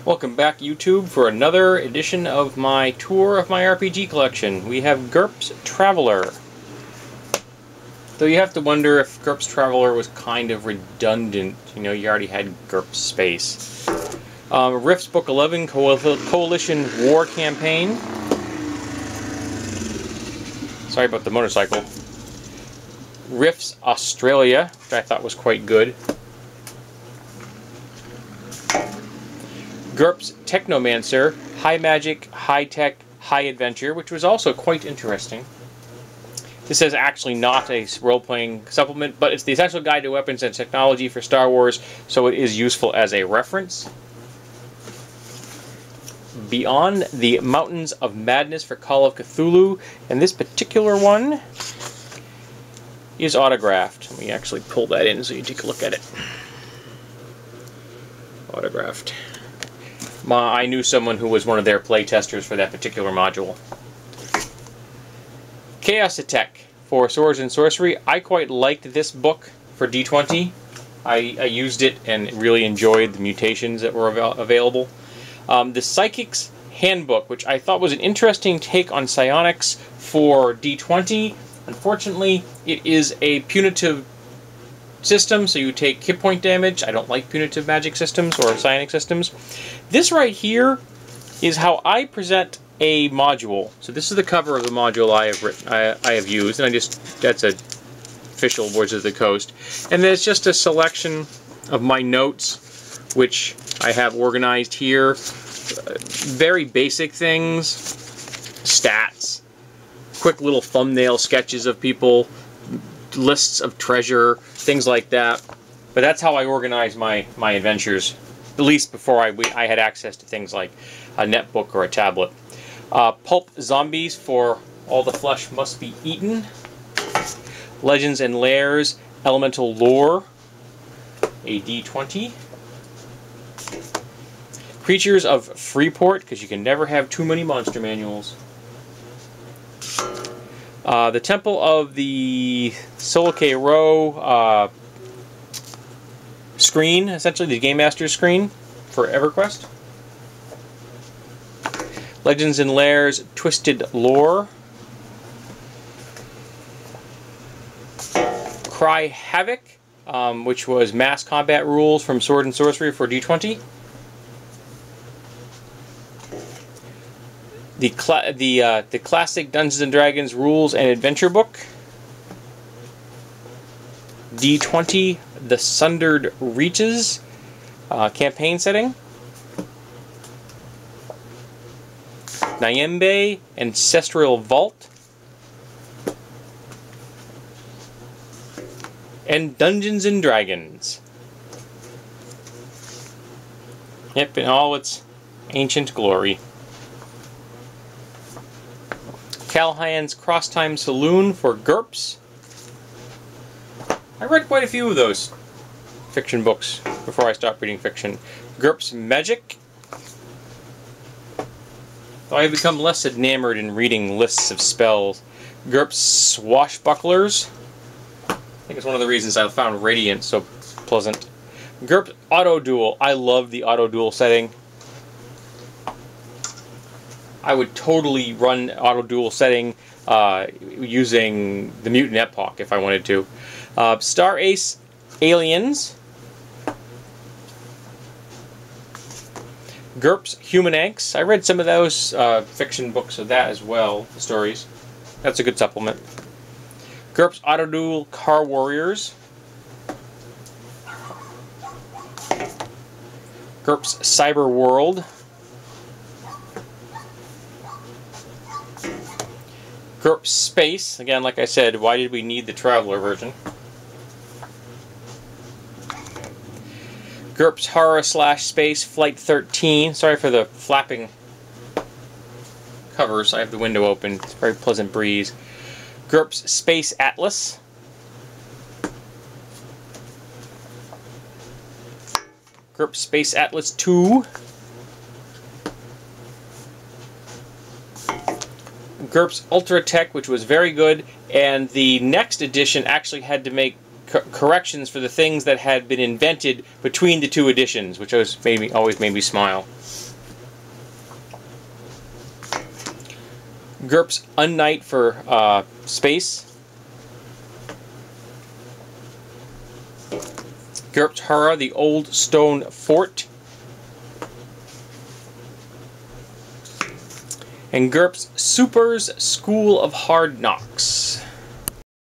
Welcome back, YouTube, for another edition of my tour of my RPG collection. We have GURPS Traveler. Though you have to wonder if GURPS Traveler was kind of redundant. You know, you already had GURPS Space. Rifts Book 11, Coalition War Campaign. Sorry about the motorcycle. Rifts Australia, which I thought was quite good. GURPS Technomancer, High Magic, High Tech, High Adventure, which was also quite interesting. This is actually not a role-playing supplement, but it's the essential guide to weapons and technology for Star Wars, so it is useful as a reference. Beyond the Mountains of Madness for Call of Cthulhu, and this particular one is autographed. Let me actually pull that in so you take a look at it. Autographed. I knew someone who was one of their playtesters for that particular module. Chaos Attack for Swords and Sorcery. I quite liked this book for D20. I used it and really enjoyed the mutations that were available. The Psychic's Handbook, which I thought was an interesting take on psionics for D20. Unfortunately, it is a punitive system, so you take hit point damage. I don't like punitive magic systems or psionic systems. This right here is how I present a module. So this is the cover of the module I have used, and that's a official Wizards of the Coast. And then it's just a selection of my notes, which I have organized here. Very basic things, stats, quick little thumbnail sketches of people, lists of treasure, things like that. But that's how I organize my adventures, at least before I had access to things like a netbook or a tablet. Pulp Zombies for All the Flesh Must Be Eaten. Legends and Lairs, Elemental Lore, a D20. Creatures of Freeport, because you can never have too many monster manuals. The Temple of the Solokay Row screen, essentially the Game Master's screen for EverQuest. Legends and Lairs Twisted Lore. Cry Havoc, which was mass combat rules from Sword and Sorcery for D20. The classic Dungeons and Dragons Rules and Adventure Book. D20, The Sundered Reaches, campaign setting. Nyembe, Ancestral Vault. And Dungeons and Dragons. Yep, in all its ancient glory. Callahan's Crosstime Saloon for GURPS. I read quite a few of those fiction books before I stopped reading fiction. GURPS Magic. Though I have become less enamored in reading lists of spells. GURPS Swashbucklers. I think it's one of the reasons I found Radiant so pleasant. GURPS Auto Duel. I love the Auto Duel setting. I would totally run Auto Duel setting using the Mutant Epoch if I wanted to. Star Ace Aliens. GURPS Human Anks. I read some of those fiction books of that as well, the stories. That's a good supplement. GURPS Auto Duel Car Warriors. GURPS Cyber World. GURPS Space. Again, like I said, why did we need the Traveler version? GURPS Horror / Space Flight 13. Sorry for the flapping covers. I have the window open. It's a very pleasant breeze. GURPS Space Atlas. GURPS Space Atlas 2. GURPS Ultra Tech, which was very good, and the next edition actually had to make corrections for the things that had been invented between the two editions, which always made me smile. GURPS Unknight for space. GURPS Hara, the Old Stone Fort. And GURPS Super's School of Hard Knocks.